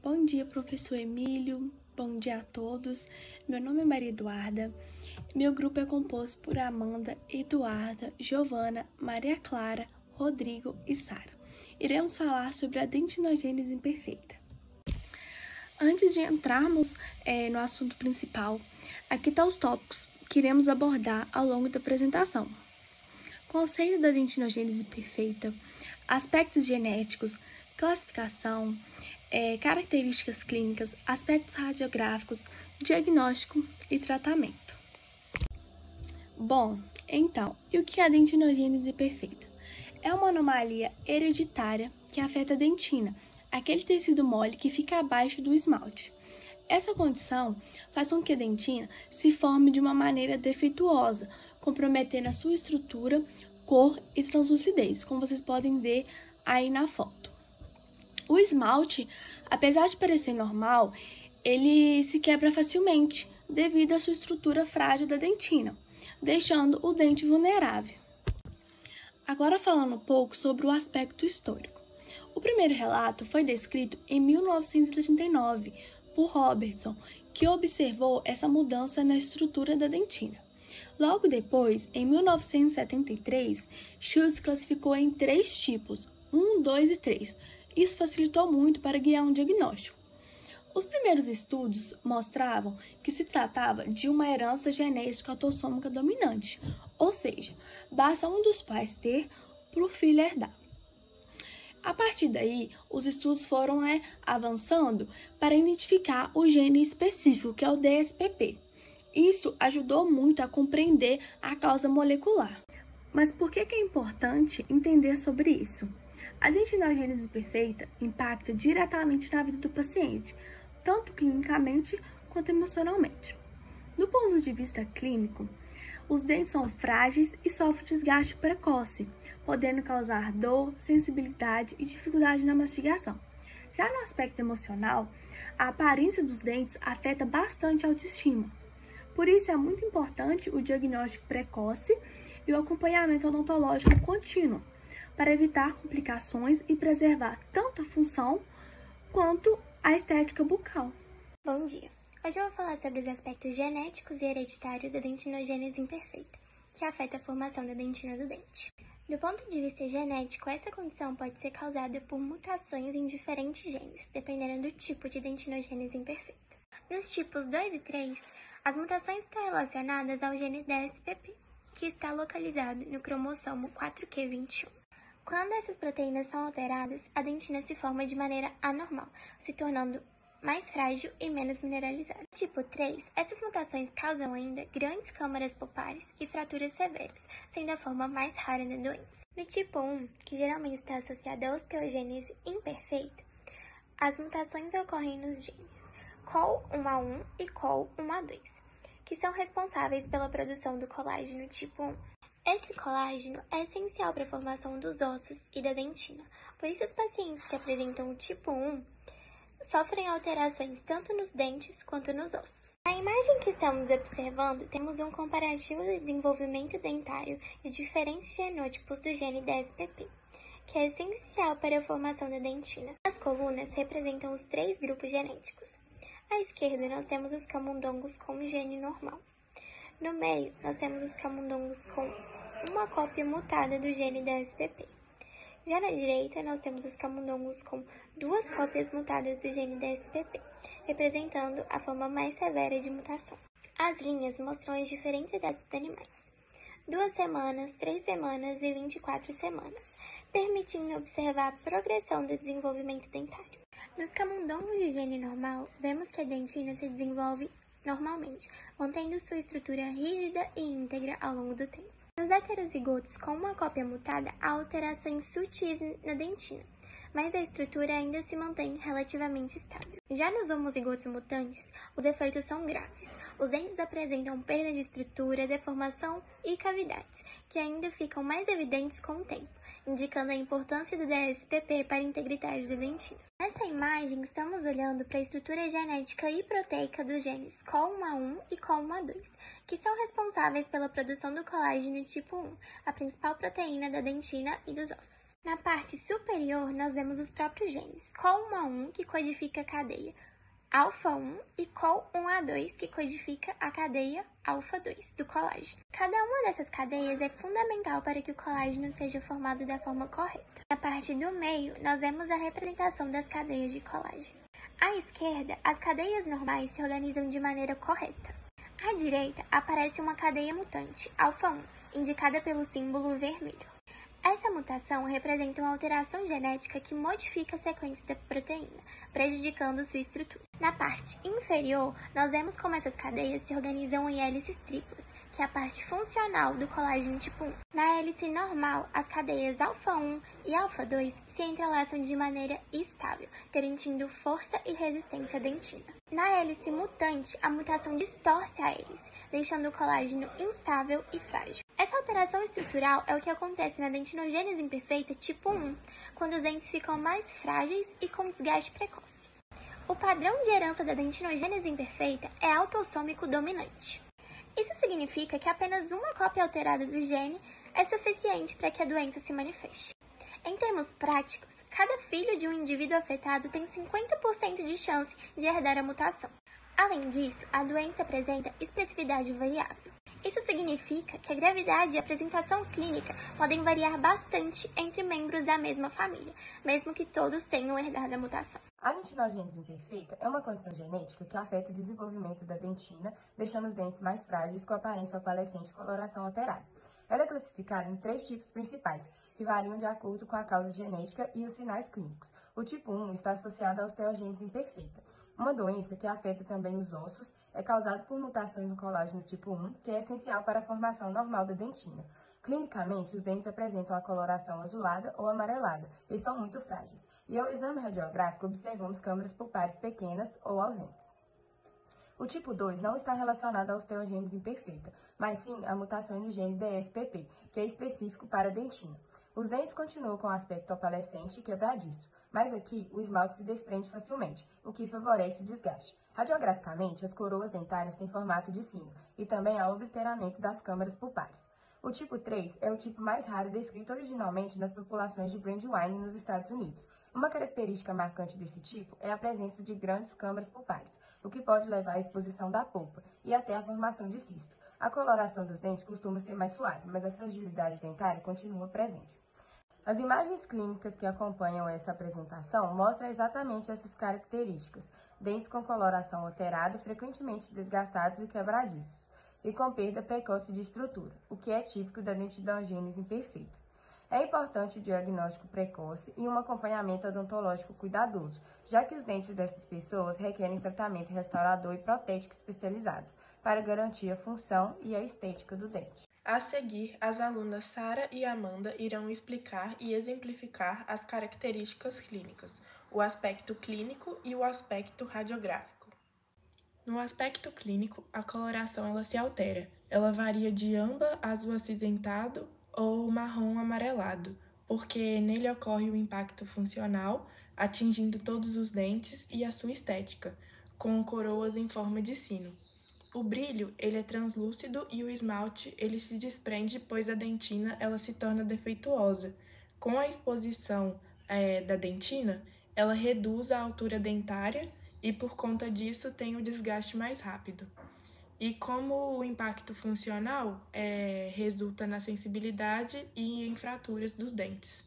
Bom dia, professor Emílio. Bom dia a todos. Meu nome é Maria Eduarda. Meu grupo é composto por Amanda, Eduarda, Giovana, Maria Clara, Rodrigo e Sara. Iremos falar sobre a dentinogênese imperfeita. Antes de entrarmos no assunto principal, aqui estão os tópicos que iremos abordar ao longo da apresentação. Conceito da dentinogênese imperfeita, aspectos genéticos, classificação, características clínicas, aspectos radiográficos, diagnóstico e tratamento. Bom, então, e o que é a dentinogênese imperfeita? É uma anomalia hereditária que afeta a dentina, aquele tecido mole que fica abaixo do esmalte. Essa condição faz com que a dentina se forme de uma maneira defeituosa, comprometendo a sua estrutura, cor e translucidez, como vocês podem ver aí na foto. O esmalte, apesar de parecer normal, ele se quebra facilmente devido à sua estrutura frágil da dentina, deixando o dente vulnerável. Agora falando um pouco sobre o aspecto histórico. O primeiro relato foi descrito em 1939 por Robertson, que observou essa mudança na estrutura da dentina. Logo depois, em 1973, Schultz classificou em 3 tipos, 1, 2 e 3. Isso facilitou muito para guiar um diagnóstico. Os primeiros estudos mostravam que se tratava de uma herança genética autossômica dominante, ou seja, basta um dos pais ter para o filho herdar. A partir daí, os estudos foram avançando para identificar o gene específico, que é o DSPP. Isso ajudou muito a compreender a causa molecular. Mas por que é importante entender sobre isso? A dentinogênese imperfeita impacta diretamente na vida do paciente, tanto clinicamente quanto emocionalmente. Do ponto de vista clínico, os dentes são frágeis e sofrem desgaste precoce, podendo causar dor, sensibilidade e dificuldade na mastigação. Já no aspecto emocional, a aparência dos dentes afeta bastante a autoestima. Por isso é muito importante o diagnóstico precoce e o acompanhamento odontológico contínuo, para evitar complicações e preservar tanto a função quanto a estética bucal. Bom dia! Hoje eu vou falar sobre os aspectos genéticos e hereditários da dentinogênese imperfeita, que afeta a formação da dentina do dente. Do ponto de vista genético, essa condição pode ser causada por mutações em diferentes genes, dependendo do tipo de dentinogênese imperfeita. Nos tipos 2 e 3, as mutações estão relacionadas ao gene DSPP, que está localizado no cromossomo 4q21. Quando essas proteínas são alteradas, a dentina se forma de maneira anormal, se tornando mais frágil e menos mineralizada. No tipo 3, essas mutações causam ainda grandes câmaras pulpares e fraturas severas, sendo a forma mais rara da doença. No tipo 1, que geralmente está associado à osteogênese imperfeita, as mutações ocorrem nos genes COL1A1 e COL1A2, que são responsáveis pela produção do colágeno tipo 1. Esse colágeno é essencial para a formação dos ossos e da dentina. Por isso, os pacientes que apresentam o tipo 1 sofrem alterações tanto nos dentes quanto nos ossos. Na imagem que estamos observando, temos um comparativo do desenvolvimento dentário de diferentes genótipos do gene DSPP, que é essencial para a formação da dentina. As colunas representam os 3 grupos genéticos. À esquerda, nós temos os camundongos com o gene normal. No meio, nós temos os camundongos com uma cópia mutada do gene DSPP. Já na direita, nós temos os camundongos com 2 cópias mutadas do gene DSPP, representando a forma mais severa de mutação. As linhas mostram as diferentes idades dos animais: 2 semanas, 3 semanas e 24 semanas, permitindo observar a progressão do desenvolvimento dentário. Nos camundongos de gene normal, vemos que a dentina se desenvolve normalmente, mantendo sua estrutura rígida e íntegra ao longo do tempo. Nos heterozigotos com uma cópia mutada, há alterações sutis na dentina, mas a estrutura ainda se mantém relativamente estável. Já nos homozigotos mutantes, os efeitos são graves. Os dentes apresentam perda de estrutura, deformação e cavidades, que ainda ficam mais evidentes com o tempo, indicando a importância do DSPP para a integridade da dentina. Nessa imagem, estamos olhando para a estrutura genética e proteica dos genes COL1A1 e COL1A2, que são responsáveis pela produção do colágeno tipo 1, a principal proteína da dentina e dos ossos. Na parte superior, nós vemos os próprios genes, COL1A1, que codifica a cadeia alfa-1 e COL1A2, que codifica a cadeia alfa-2 do colágeno. Cada uma dessas cadeias é fundamental para que o colágeno seja formado da forma correta. Na parte do meio, nós vemos a representação das cadeias de colágeno. À esquerda, as cadeias normais se organizam de maneira correta. À direita, aparece uma cadeia mutante, alfa-1, indicada pelo símbolo vermelho. Essa mutação representa uma alteração genética que modifica a sequência da proteína, prejudicando sua estrutura. Na parte inferior, nós vemos como essas cadeias se organizam em hélices triplas, que é a parte funcional do colágeno tipo 1. Na hélice normal, as cadeias alfa-1 e alfa-2 se entrelaçam de maneira estável, garantindo força e resistência dentina. Na hélice mutante, a mutação distorce a hélice, deixando o colágeno instável e frágil. Essa alteração estrutural é o que acontece na dentinogênese imperfeita tipo 1, quando os dentes ficam mais frágeis e com desgaste precoce. O padrão de herança da dentinogênese imperfeita é autossômico dominante. Isso significa que apenas uma cópia alterada do gene é suficiente para que a doença se manifeste. Em termos práticos, cada filho de um indivíduo afetado tem 50% de chance de herdar a mutação. Além disso, a doença apresenta expressividade variável. Isso significa que a gravidade e a apresentação clínica podem variar bastante entre membros da mesma família, mesmo que todos tenham herdado a mutação. A dentinogênese imperfeita é uma condição genética que afeta o desenvolvimento da dentina, deixando os dentes mais frágeis com aparência opalescente e coloração alterada. Ela é classificada em 3 tipos principais, que variam de acordo com a causa genética e os sinais clínicos. O tipo 1 está associado à osteogênese imperfeita. Uma doença que afeta também os ossos é causada por mutações no colágeno tipo 1, que é essencial para a formação normal da dentina. Clinicamente, os dentes apresentam a coloração azulada ou amarelada e são muito frágeis. E ao exame radiográfico, observamos câmaras pulpares pequenas ou ausentes. O tipo 2 não está relacionado à osteogênese imperfeita, mas sim a mutações no gene DSPP, que é específico para a dentina. Os dentes continuam com aspecto opalescente e quebradiço, mas aqui o esmalte se desprende facilmente, o que favorece o desgaste. Radiograficamente, as coroas dentárias têm formato de sino e também há obliteramento das câmaras pulpares. O tipo 3 é o tipo mais raro descrito originalmente nas populações de Brandywine nos Estados Unidos. Uma característica marcante desse tipo é a presença de grandes câmaras pulpares, o que pode levar à exposição da polpa e até à formação de cisto. A coloração dos dentes costuma ser mais suave, mas a fragilidade dentária continua presente. As imagens clínicas que acompanham essa apresentação mostram exatamente essas características: dentes com coloração alterada, frequentemente desgastados e quebradiços, e com perda precoce de estrutura, o que é típico da dentinogênese imperfeita. É importante o diagnóstico precoce e um acompanhamento odontológico cuidadoso, já que os dentes dessas pessoas requerem tratamento restaurador e protético especializado, para garantir a função e a estética do dente. A seguir, as alunas Sara e Amanda irão explicar e exemplificar as características clínicas, o aspecto clínico e o aspecto radiográfico. No aspecto clínico, a coloração ela se altera. Ela varia de âmbar azul acinzentado ou marrom amarelado, porque nele ocorre o impacto funcional, atingindo todos os dentes e a sua estética, com coroas em forma de sino. O brilho ele é translúcido e o esmalte ele se desprende, pois a dentina ela se torna defeituosa. Com a exposição da dentina, ela reduz a altura dentária e por conta disso tem o desgaste mais rápido. E como o impacto funcional resulta na sensibilidade e em fraturas dos dentes.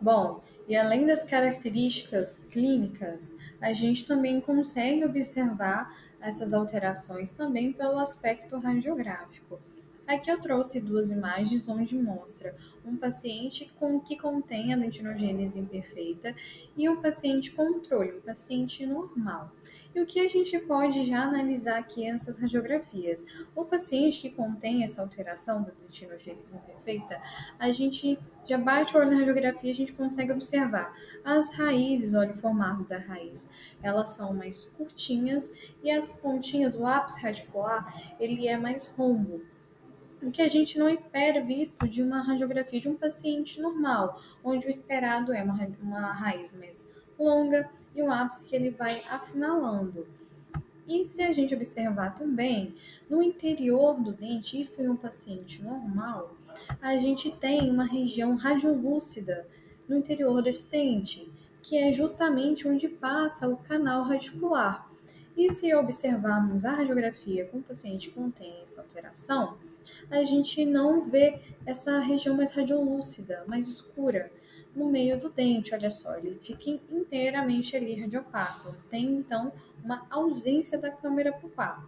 Bom, e além das características clínicas, a gente também consegue observar essas alterações também pelo aspecto radiográfico. Aqui eu trouxe 2 imagens onde mostra um paciente que contém a dentinogênese imperfeita e um paciente controle, um paciente normal. E o que a gente pode já analisar aqui nessas radiografias? O paciente que contém essa alteração da dentinogênese imperfeita, a gente já bate o olho na radiografia e a gente consegue observar as raízes, olha o formato da raiz. Elas são mais curtinhas e as pontinhas, o ápice radicular, ele é mais rombo. O que a gente não espera visto de uma radiografia de um paciente normal, onde o esperado é uma raiz mais longa e um ápice que ele vai afinalando. E se a gente observar também, no interior do dente, isso em um paciente normal, a gente tem uma região radiolúcida no interior desse dente, que é justamente onde passa o canal radicular. E se observarmos a radiografia com o paciente que contém essa alteração, a gente não vê essa região mais radiolúcida, mais escura, no meio do dente. Olha só, ele fica inteiramente ali radiopaco. Tem, então, uma ausência da câmara pulpar.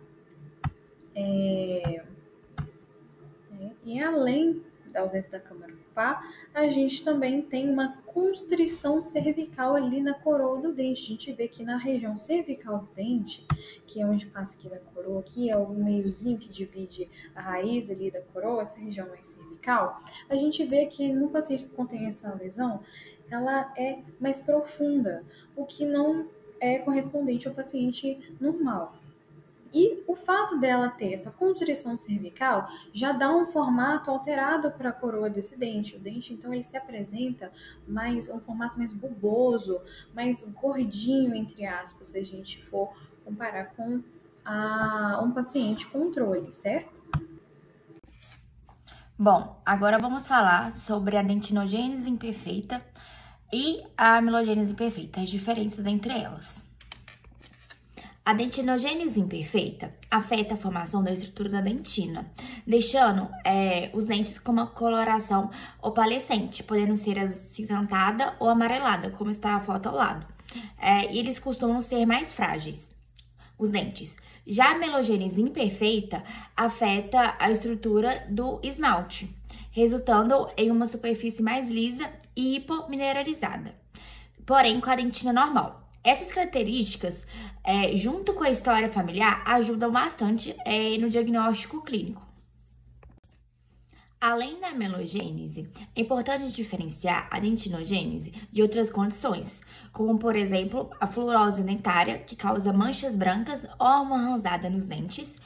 E além da ausência da câmara pulpar, a gente também tem uma constrição cervical ali na coroa do dente. A gente vê que na região cervical do dente, que é onde passa aqui da coroa, aqui é o meiozinho que divide a raiz ali da coroa, essa região mais cervical, a gente vê que no paciente que contém essa lesão, ela é mais profunda, o que não é correspondente ao paciente normal. E o fato dela ter essa constrição cervical já dá um formato alterado para a coroa desse dente. O dente, então, ele se apresenta um formato mais bulboso, mais gordinho, entre aspas, se a gente for comparar com um paciente controle, certo? Bom, agora vamos falar sobre a dentinogênese imperfeita e a amilogênese imperfeita, as diferenças entre elas. A dentinogênese imperfeita afeta a formação da estrutura da dentina, deixando os dentes com uma coloração opalescente, podendo ser acinzentada ou amarelada, como está a foto ao lado. E eles costumam ser mais frágeis, os dentes. Já a amilogênese imperfeita afeta a estrutura do esmalte, resultando em uma superfície mais lisa e hipomineralizada, porém com a dentina normal. Essas características, junto com a história familiar, ajudam bastante no diagnóstico clínico. Além da amilogênese, é importante diferenciar a dentinogênese de outras condições, como, por exemplo, a fluorose dentária, que causa manchas brancas ou uma ranzada nos dentes,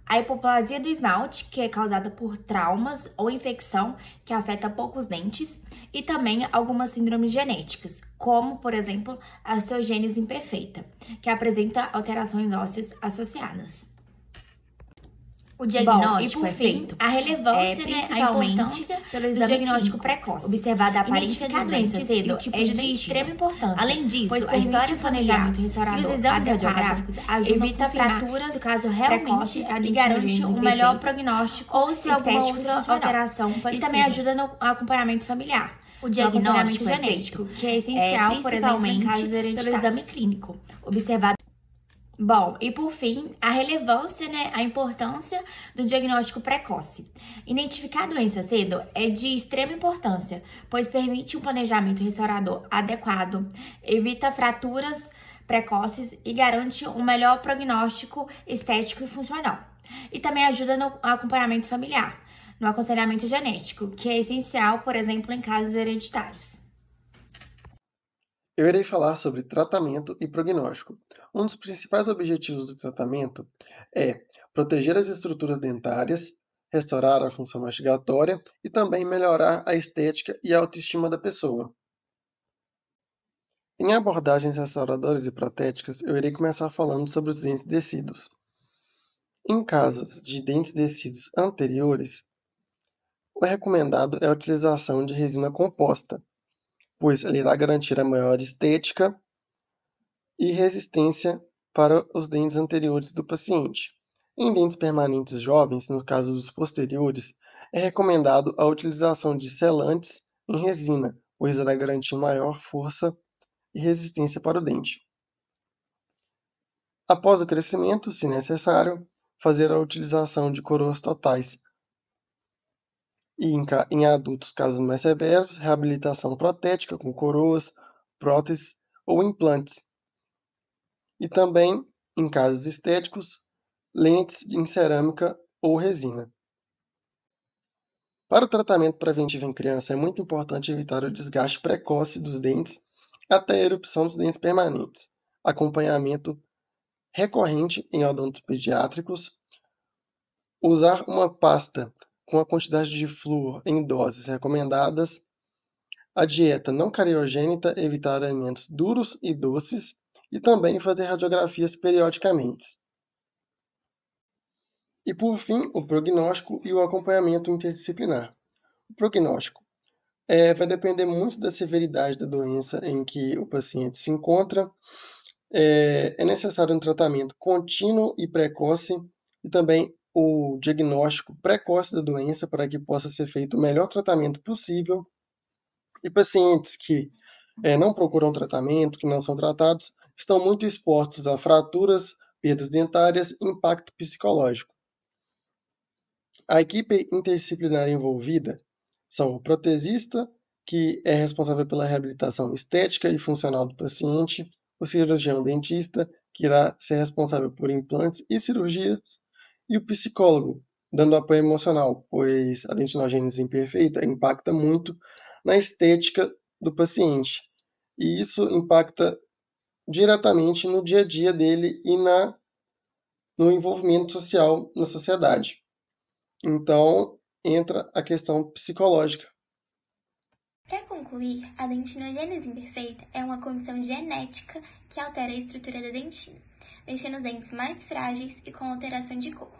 a hipoplasia do esmalte, que é causada por traumas ou infecção que afeta poucos dentes, e também algumas síndromes genéticas, como, por exemplo, a osteogênese imperfeita, que apresenta alterações ósseas associadas. O diagnóstico é feito a relevância, principalmente pelo exame diagnóstico precoce. Observada a aparência dos dentes cedo é de extrema importância. Além disso, pois a história de planejamento restaurador e os exames radiográficos evita fraturas, se o caso realmente e garante um melhor prognóstico ou se alguma outra alteração parecida. E também ajuda no acompanhamento familiar. O diagnóstico genético, que é essencial, por exemplo, em casos hereditários, pelo exame clínico, observado. Bom, e por fim, a relevância, a importância do diagnóstico precoce. Identificar a doença cedo é de extrema importância, pois permite um planejamento restaurador adequado, evita fraturas precoces e garante um melhor prognóstico estético e funcional. E também ajuda no acompanhamento familiar, no aconselhamento genético, que é essencial, por exemplo, em casos hereditários. Eu irei falar sobre tratamento e prognóstico. Um dos principais objetivos do tratamento é proteger as estruturas dentárias, restaurar a função mastigatória e também melhorar a estética e a autoestima da pessoa. Em abordagens restauradoras e protéticas, eu irei começar falando sobre os dentes descidos. Em casos de dentes descidos anteriores, o recomendado é a utilização de resina composta, pois ela irá garantir a maior estética e resistência para os dentes anteriores do paciente. Em dentes permanentes jovens, no caso dos posteriores, é recomendado a utilização de selantes em resina, pois irá garantir maior força e resistência para o dente. Após o crescimento, se necessário, fazer a utilização de coroas totais. E em adultos, casos mais severos, reabilitação protética com coroas, próteses ou implantes. E também, em casos estéticos, lentes em cerâmica ou resina. Para o tratamento preventivo em criança, é muito importante evitar o desgaste precoce dos dentes até a erupção dos dentes permanentes, acompanhamento recorrente em odontopediátricos, usar uma pasta com a quantidade de flúor em doses recomendadas, a dieta não cariogênica, evitar alimentos duros e doces e também fazer radiografias periodicamente. E por fim, o prognóstico e o acompanhamento interdisciplinar. O prognóstico vai depender muito da severidade da doença em que o paciente se encontra. É necessário um tratamento contínuo e precoce e também o diagnóstico precoce da doença para que possa ser feito o melhor tratamento possível. E pacientes que não procuram tratamento, que não são tratados, estão muito expostos a fraturas, perdas dentárias e impacto psicológico. A equipe interdisciplinar envolvida são o protesista, que é responsável pela reabilitação estética e funcional do paciente, o cirurgião dentista, que irá ser responsável por implantes e cirurgias, e o psicólogo, dando apoio emocional, pois a dentinogênese imperfeita impacta muito na estética do paciente. E isso impacta diretamente no dia a dia dele e no envolvimento social na sociedade. Então, entra a questão psicológica. Para concluir, a dentinogênese imperfeita é uma condição genética que altera a estrutura da dentina, deixando os dentes mais frágeis e com alteração de cor.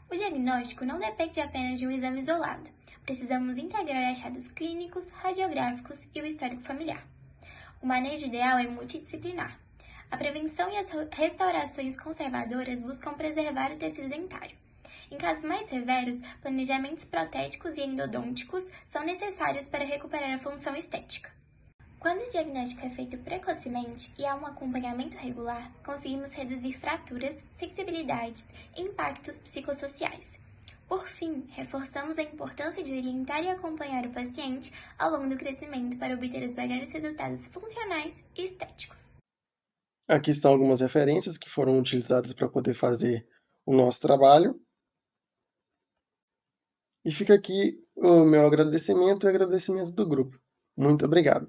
O diagnóstico não depende apenas de um exame isolado. Precisamos integrar achados clínicos, radiográficos e o histórico familiar. O manejo ideal é multidisciplinar. A prevenção e as restaurações conservadoras buscam preservar o tecido dentário. Em casos mais severos, planejamentos protéticos e endodônticos são necessários para recuperar a função estética. Quando o diagnóstico é feito precocemente e há um acompanhamento regular, conseguimos reduzir fraturas, sensibilidades e impactos psicossociais. Por fim, reforçamos a importância de orientar e acompanhar o paciente ao longo do crescimento para obter os melhores resultados funcionais e estéticos. Aqui estão algumas referências que foram utilizadas para poder fazer o nosso trabalho. E fica aqui o meu agradecimento e o agradecimento do grupo. Muito obrigado.